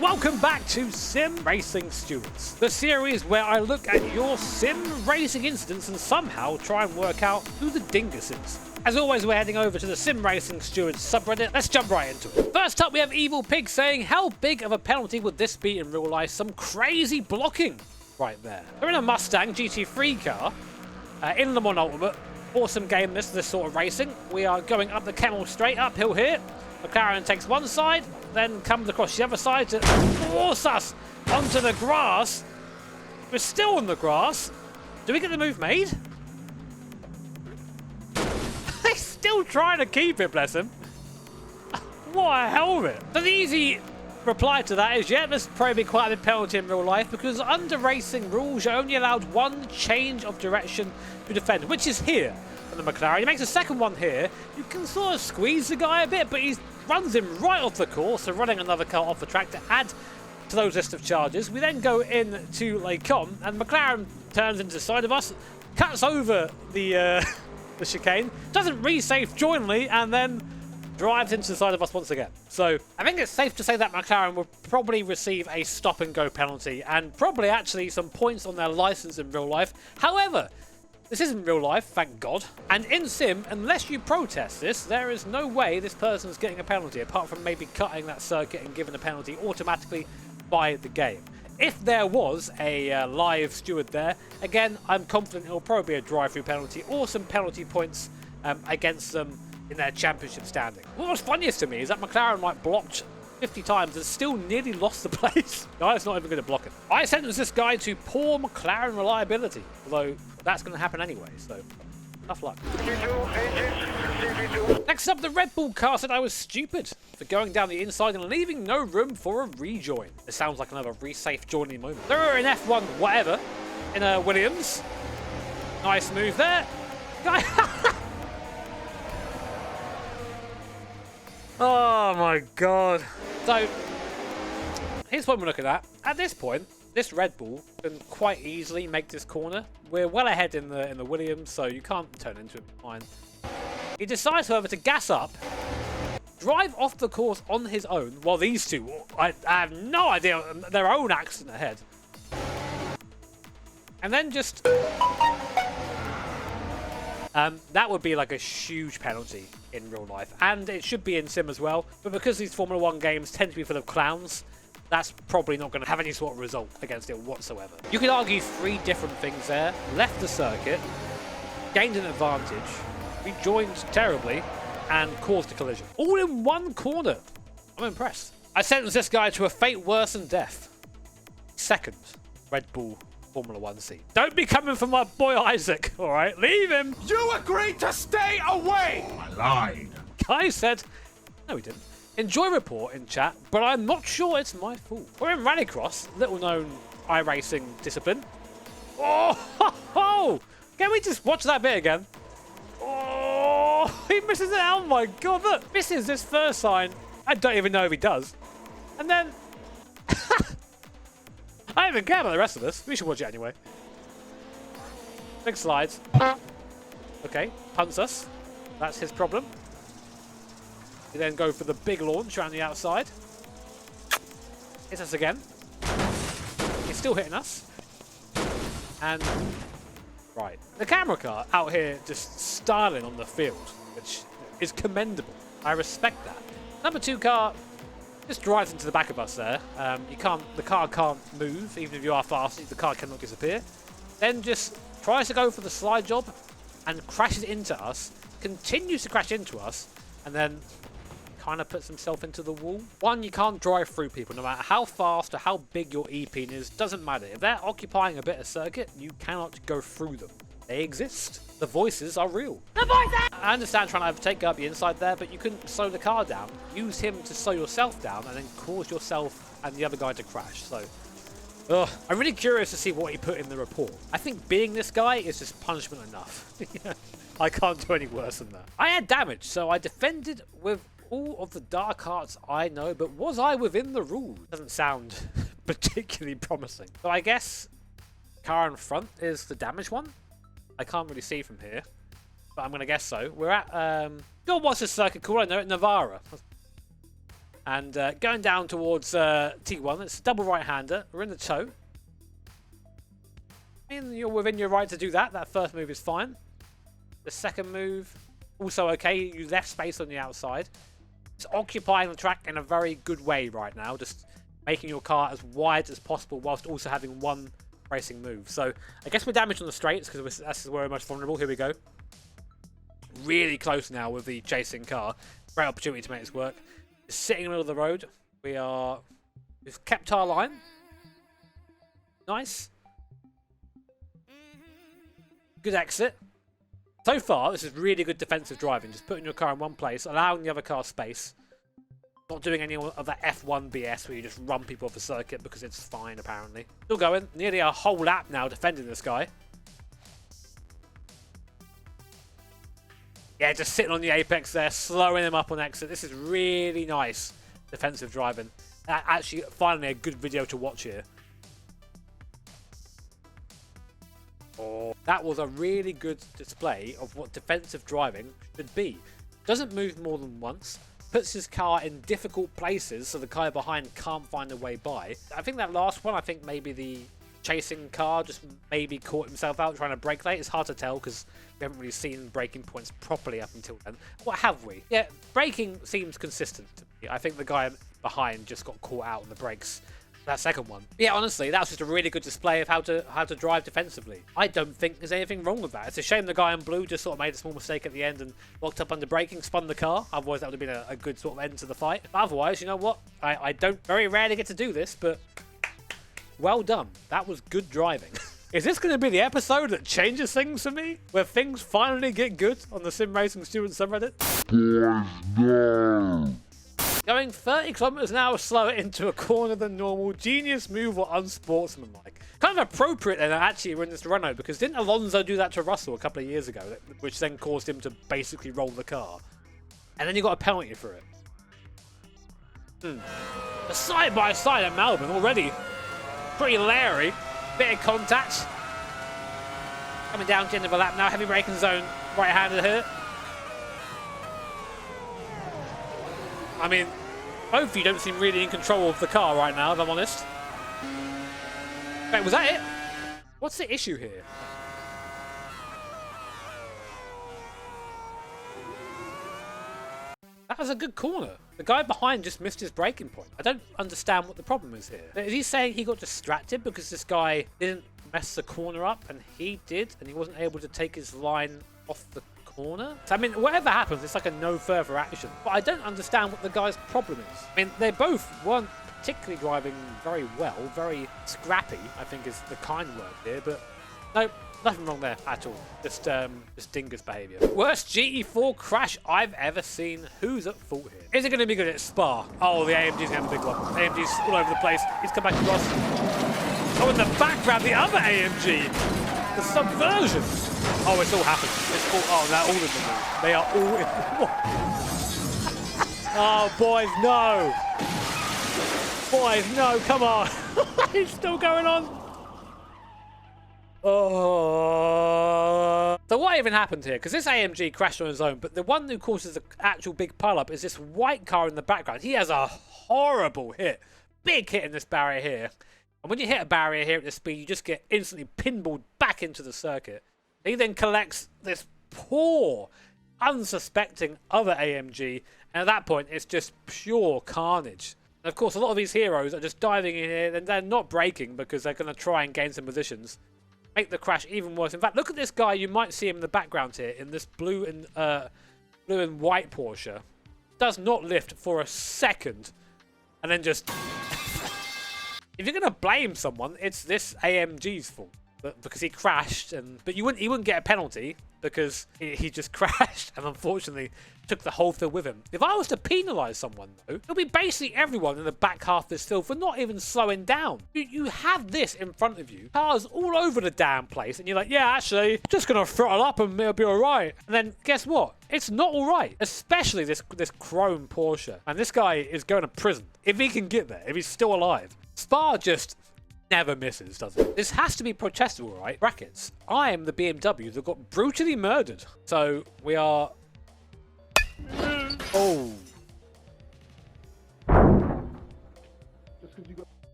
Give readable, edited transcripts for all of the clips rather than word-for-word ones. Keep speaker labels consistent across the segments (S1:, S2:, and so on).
S1: Welcome back to Sim Racing Stewards, the series where I look at your sim racing incidents and somehow try and work out who the dingus is. As always, we're heading over to the Sim Racing Stewards subreddit. Let's jump right into it. First up, we have Evil Pig saying, how big of a penalty would this be in real life? Some crazy blocking right there. They're in a Mustang GT3 car, in Le Mans Ultimate. Awesome game, this sort of racing. We are going up the Kemmel straight uphill here. McLaren takes one side, then comes across the other side to force us onto the grass. We're still on the grass. Do we get the move made? He's still trying to keep it, bless him. What a helmet. So the easy reply to that is, yeah, there's probably quite a big penalty in real life because under racing rules, you're only allowed one change of direction to defend, which is here. The McLaren. He makes a second one here. You can sort of squeeze the guy a bit, but he runs him right off the course, so running another car off the track to add to those list of charges. We then go in to Les Combes, and McLaren turns into the side of us, cuts over the the chicane, doesn't re-safe jointly, and then drives into the side of us once again. So I think it's safe to say that McLaren will probably receive a stop-and-go penalty, and probably actually some points on their license in real life. However, this isn't real life, thank God. And in Sim, unless you protest this, there is no way this person's getting a penalty, apart from maybe cutting that circuit and giving a penalty automatically by the game. If there was a live steward there, again, I'm confident it'll probably be a drive-through penalty or some penalty points against them in their championship standing. What was funniest to me is that McLaren blocked 50 times and still nearly lost the place. Guy's not even going to block it. I sentenced this guy to poor McLaren reliability, although that's going to happen anyway, so tough luck. Next up, the Red Bull car said I was stupid for going down the inside and leaving no room for a rejoin. This sounds like another re-safe joining moment. They're in F1 whatever, in a Williams. Nice move there. Guy. Oh my god. So, here's what we're looking at. At this point, this Red Bull can quite easily make this corner. We're well ahead in the Williams, so you can't turn into it. Fine. He decides, however, to gas up, drive off the course on his own, while these two, I have no idea, their own accident ahead. And then just... that would be like a huge penalty in real life, and it should be in Sim as well, but because these Formula 1 games tend to be full of clowns, that's probably not going to have any sort of result against it whatsoever. You could argue three different things there. Left the circuit, gained an advantage, rejoined terribly, and caused a collision. All in one corner. I'm impressed. I sentenced this guy to a fate worse than death. Second Red Bull Formula 1 seat. Don't be coming for my boy Isaac, alright? Leave him!
S2: You agreed to stay away! I lied.
S1: Guy said, no he didn't. Enjoy report in chat, but I'm not sure it's my fault. We're in Rallycross, little known iRacing discipline. Oh, ho, ho. Can we just watch that bit again? Oh, he misses it. Oh my god, look. Misses this first sign. I don't even know if he does. And then... I don't even care about the rest of this. We should watch it anyway. Big slides. Okay, punts us. That's his problem. We then go for the big launch around the outside. Hits us again. He's still hitting us. And... right. The camera car out here just styling on the field, which is commendable. I respect that. Number 2 car just drives into the back of us there. The car can't move, even if you are fast, the car cannot disappear. Then just tries to go for the slide job and crashes into us, continues to crash into us, and then kind of puts himself into the wall. One, you can't drive through people, no matter how fast or how big your E-pin is, doesn't matter. If they're occupying a bit of circuit, you cannot go through them. They exist. The voices are real. The voices! I understand trying to overtake up the inside there, but you couldn't slow the car down. Use him to slow yourself down and then cause yourself and the other guy to crash. So, I'm really curious to see what he put in the report. I think being this guy is just punishment enough. I can't do any worse than that. I had damage, so I defended with all of the dark arts I know, but was I within the rules? Doesn't sound particularly promising. So I guess car in front is the damaged one. I can't really see from here, but I'm going to guess so. We're at, God, what's this circuit called? I know it, Navarra. And going down towards T1, it's a double right-hander. We're in the toe. I mean, you're within your right to do that. That first move is fine. The second move, also okay. You left space on the outside. It's occupying the track in a very good way right now. Just making your car as wide as possible whilst also having one racing move. So I guess we're damaged on the straights because that's where we're most vulnerable. Here we go. Really close now with the chasing car. Great opportunity to make this work. Just sitting in the middle of the road. We've kept our line. Nice. Good exit. So far, this is really good defensive driving. Just putting your car in one place, allowing the other car space. Not doing any of that F1 BS where you just run people off the circuit because it's fine, apparently. Still going. Nearly a whole lap now defending this guy. Yeah, just sitting on the apex there, slowing him up on exit. This is really nice defensive driving. Actually, finally a good video to watch here. Oh, that was a really good display of what defensive driving should be. Doesn't move more than once. Puts his car in difficult places so the car behind can't find a way by. I think that last one, maybe the chasing car just maybe caught himself out trying to brake late. It's hard to tell because we haven't really seen braking points properly up until then. What have we? Yeah, braking seems consistent to me. I think the guy behind just got caught out on the brakes. That second one. Yeah, honestly, that was just a really good display of how to drive defensively. I don't think there's anything wrong with that. It's a shame the guy in blue just sort of made a small mistake at the end and locked up under braking, spun the car. Otherwise, that would have been a good sort of end to the fight. But otherwise, you know what? I don't very rarely get to do this, but well done. That was good driving. Is this going to be the episode that changes things for me? Where things finally get good on the Sim Racing Student subreddit? No. Going 30 kilometers an hour slower into a corner than normal. Genius move or unsportsmanlike. Kind of appropriate then actually we're in this Renault because didn't Alonso do that to Russell a couple of years ago, which then caused him to basically roll the car? And then you got a penalty for it. A side by side at Melbourne already. Pretty leery. Bit of contact. Coming down to the end of a lap now. Heavy braking zone. Right-handed here. I mean, both of you don't seem really in control of the car right now, if I'm honest. Wait, was that it? What's the issue here? That was a good corner. The guy behind just missed his braking point. I don't understand what the problem is here. Is he saying he got distracted because this guy didn't mess the corner up and he did and he wasn't able to take his line off the corner? So, I mean, whatever happens, it's like a no further action. But I don't understand what the guy's problem is. I mean, they both weren't particularly driving very well. Very scrappy, I think is the kind word here. But no, nothing wrong there at all. Just dingus behaviour. Worst GT4 crash I've ever seen. Who's at fault here? Is it going to be good at Spa? Oh, the AMG's going to have a big one. AMG's all over the place. He's come back across. Oh, in the background, the other AMG. The subversion. Oh, it's all happened. It's all, oh, they're all in the move. They are all in the move. Oh, boys, no. Boys, no, come on. It's still going on. Oh. So what even happened here? Because this AMG crashed on his own, but the one who causes the actual big pile-up is this white car in the background. He has a horrible hit. Big hit in this barrier here. And when you hit a barrier here at this speed, you just get instantly pinballed back into the circuit. He then collects this poor, unsuspecting other AMG, and at that point, it's just pure carnage. And of course, a lot of these heroes are just diving in here, and they're not braking because they're going to try and gain some positions. Make the crash even worse. In fact, look at this guy. You might see him in the background here, in this blue and white Porsche. Does not lift for a second, and then just... If you're going to blame someone, it's this AMG's fault. Because he crashed, but he wouldn't get a penalty because he just crashed and unfortunately took the whole field with him. If I was to penalise someone, though, it'll be basically everyone in the back half of this field for not even slowing down. You have this in front of you, cars all over the damn place, and you're like, yeah, actually, just going to throttle up and it'll be all right. And then guess what? It's not all right, especially this chrome Porsche. And this guy is going to prison if he can get there, if he's still alive. Spa just... never misses, does it? This has to be protestable, right? Brackets. I am the BMW that got brutally murdered. So we are... Oh.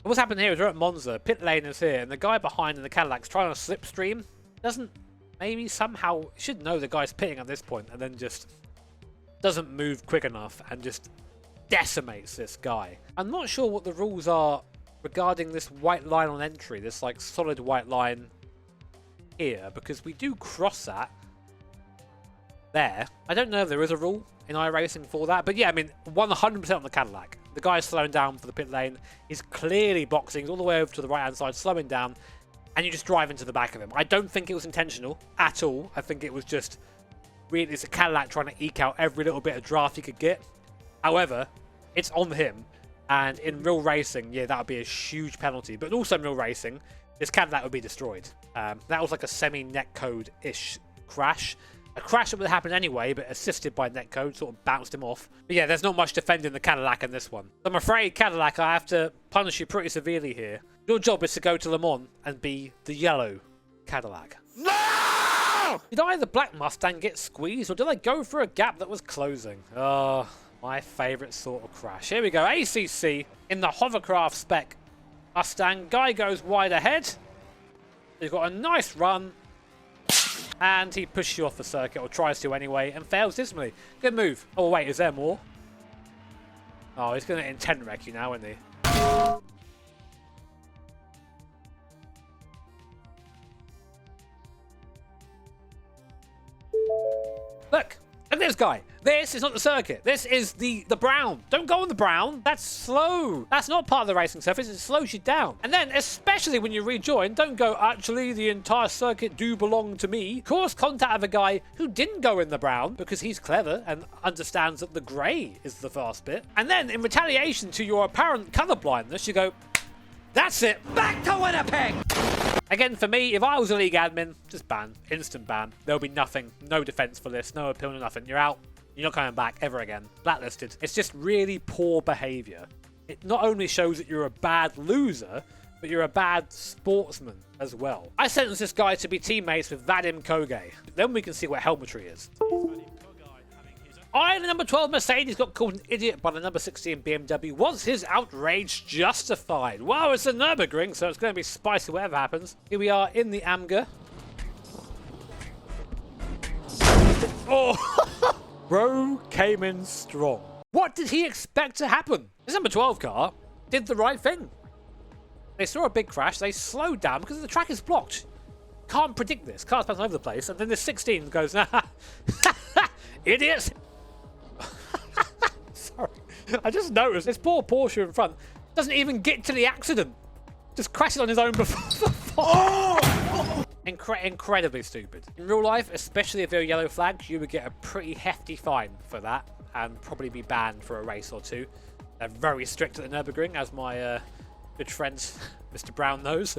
S1: What's happened here is we're at Monza, pit lane is here, and the guy behind in the Cadillac's trying to slipstream. Doesn't, maybe somehow, should know the guy's pitting at this point, and then just doesn't move quick enough and just decimates this guy. I'm not sure what the rules are regarding this white line on entry, this like solid white line here, because we do cross that there. I don't know if there is a rule in iRacing for that, but yeah, I mean, 100% on the Cadillac. The guy's slowing down for the pit lane. He's clearly boxing. He's all the way over to the right-hand side, slowing down, and you just drive into the back of him. I don't think it was intentional at all. I think it was just really, it's a Cadillac trying to eke out every little bit of draft he could get. However, it's on him, and in real racing, yeah, that would be a huge penalty. But also in real racing, this Cadillac would be destroyed. That was like a semi-netcode-ish crash. A crash that would have happened anyway, but assisted by netcode, sort of bounced him off. But yeah, there's not much defending the Cadillac in this one. I'm afraid, Cadillac, I have to punish you pretty severely here. Your job is to go to Le Mans and be the yellow Cadillac. No! Did either Black Mustang get squeezed, or did I go for a gap that was closing? Oh, my favourite sort of crash. Here we go, ACC in the hovercraft spec Mustang. Guy goes wide ahead. He's got a nice run. And he pushes you off the circuit, or tries to anyway, and fails dismally. Good move. Oh, wait, is there more? Oh, he's going to intent wreck you now, isn't he? Look! Look at this guy. This is not the circuit. This is the brown. Don't go on the brown. That's slow. That's not part of the racing surface. It slows you down. And then, especially when you rejoin, don't go, actually, the entire circuit do belong to me. Cause contact with a guy who didn't go in the brown because he's clever and understands that the grey is the fast bit. And then, in retaliation to your apparent colour blindness, you go, that's it. Back to Winnipeg. Again, for me, if I was a league admin, just ban. Instant ban. There'll be nothing. No defense for this. No appeal, no nothing. You're out. You're not coming back ever again. Blacklisted. It's just really poor behaviour. It not only shows that you're a bad loser, but you're a bad sportsman as well. I sentence this guy to be teammates with Vadim Koge. Then we can see what helmetry is. I, the number 12 Mercedes, got called an idiot by the number 16 BMW. Was his outrage justified? Well, it's a Nürburgring, so it's going to be spicy whatever happens. Here we are in the AMGA. Oh! Bro came in strong. What did he expect to happen? This number 12 car did the right thing. They saw a big crash. They slowed down because the track is blocked. Can't predict this. Cars passing over the place. And then the 16 goes, idiots. Sorry. I just noticed this poor Porsche in front doesn't even get to the accident. Just crashes on his own before. Oh! Incredibly stupid. In real life, especially if you're yellow flagged, you would get a pretty hefty fine for that and probably be banned for a race or two. They're very strict at the Nürburgring, as my good friend Mr. Brown knows.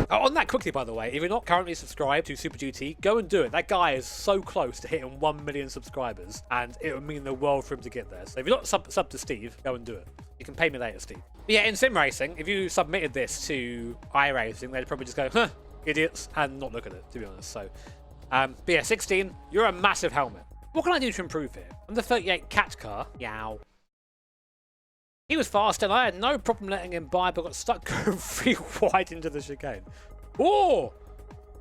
S1: Oh, on that quickly, by the way, if you're not currently subscribed to Super GT, go and do it. That guy is so close to hitting 1 million subscribers, and it would mean the world for him to get there. So if you're not sub to Steve, go and do it. You can pay me later, Steve. But yeah, in sim racing, if you submitted this to iRacing, they'd probably just go, huh, idiots, and not look at it, to be honest. So, but yeah, 16, you're a massive helmet. What can I do to improve here? I'm the 38 cat car. Yow. He was fast and I had no problem letting him by, but got stuck going 3 wide into the chicane. Oh!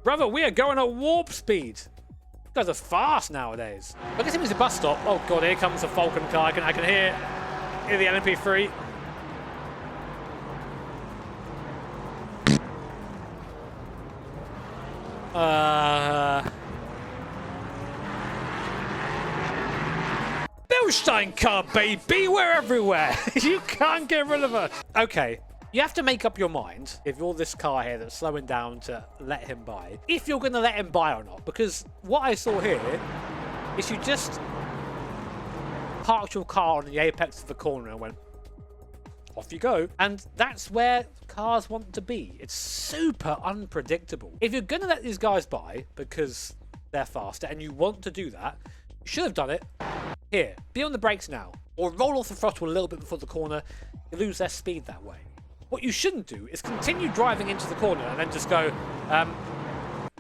S1: Brother, we are going at warp speed. These guys are fast nowadays. Look at him as a bus stop. Oh god, here comes a Falcon car. I can hear the LMP3. Bilstein car, baby, we're everywhere. You can't get rid of her. Okay, you have to make up your mind if you're this car here that's slowing down to let him by, if you're going to let him by or not. Because what I saw here is you just parked your car on the apex of the corner and went, off you go. And that's where cars want to be. It's super unpredictable. If you're going to let these guys by because they're faster and you want to do that, you should have done it here. Be on the brakes now. Or roll off the throttle a little bit before the corner. You lose their speed that way. What you shouldn't do is continue driving into the corner and then just go,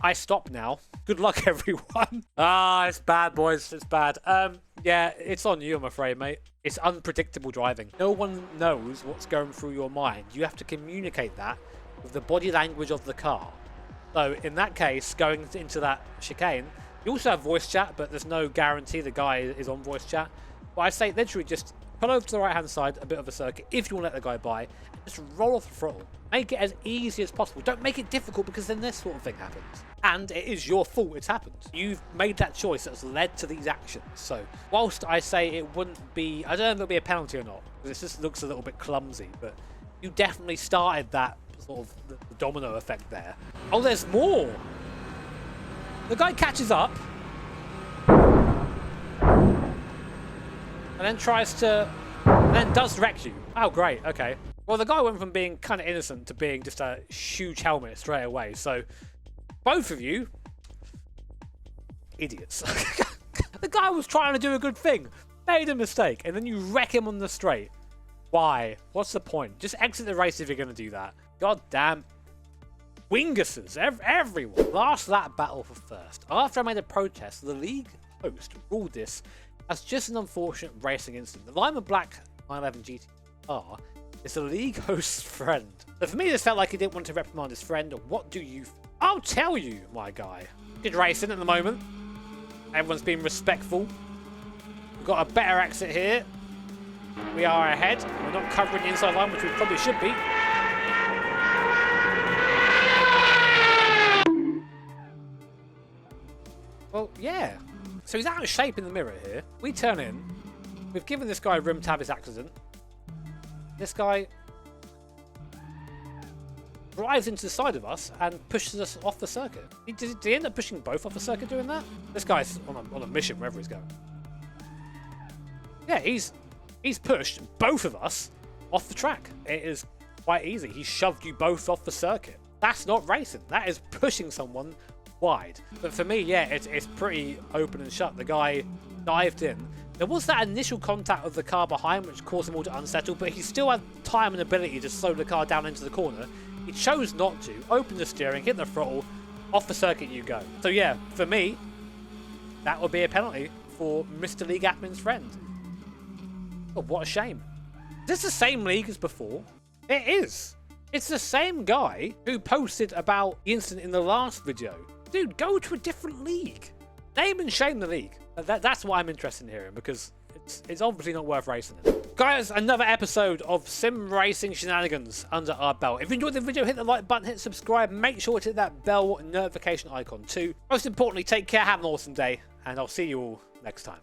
S1: I stop now. Good luck, everyone. Ah, it's bad, boys. It's bad. Yeah, it's on you, I'm afraid, mate. It's unpredictable driving. No one knows what's going through your mind. You have to communicate that with the body language of the car. So in that case, going into that chicane, you also have voice chat, but there's no guarantee the guy is on voice chat. But I say literally just pull over to the right-hand side, a bit of a circuit, if you want to let the guy by, and just roll off the throttle. Make it as easy as possible. Don't make it difficult, because then this sort of thing happens. And it is your fault it's happened. You've made that choice that's led to these actions. So whilst I say it wouldn't be, I don't know if it'll be a penalty or not, because this just looks a little bit clumsy, but you definitely started that sort of the domino effect there. Oh, there's more! The guy catches up and then tries to, and then does wreck you. Oh, great, okay. Well, the guy went from being kind of innocent to being just a huge helmet straight away, so both of you, idiots. The guy was trying to do a good thing, made a mistake, and then you wreck him on the straight. Why? What's the point? Just exit the race if you're going to do that. God damn. Winguses, everyone. Last lap battle for first. After I made a protest, the league host ruled this as just an unfortunate racing incident. The Lima Black 911 GTR is the league host's friend. So for me, this felt like he didn't want to reprimand his friend. What do you think? I'll tell you, my guy. Good racing at the moment. Everyone's being respectful. We've got a better exit here. We are ahead. We're not covering the inside line, which we probably should be. Well, yeah. So he's out of shape in the mirror here. We turn in. We've given this guy room to have his accident. This guy drives into the side of us and pushes us off the circuit. Did he end up pushing both off the circuit doing that? This guy's on a mission wherever he's going. Yeah, he's pushed both of us off the track. It is quite easy. He shoved you both off the circuit. That's not racing. That is pushing someone wide. But for me, yeah, it's pretty open and shut. The guy dived in. There was that initial contact of the car behind, which caused him all to unsettle, but he still had time and ability to slow the car down into the corner. He chose not to. Open the steering, hit the throttle, off the circuit you go. So yeah, for me, that would be a penalty for Mr. League Admin's friend. Oh, what a shame. Is this the same league as before? It is. It's the same guy who posted about the incident in the last video. Dude, go to a different league. Name and shame the league. That's what I'm interested in hearing, because it's obviously not worth racing in. Guys, another episode of sim racing shenanigans under our belt. If you enjoyed the video, hit the like button, hit subscribe, make sure to hit that bell notification icon too. Most importantly, take care, have an awesome day, and I'll see you all next time.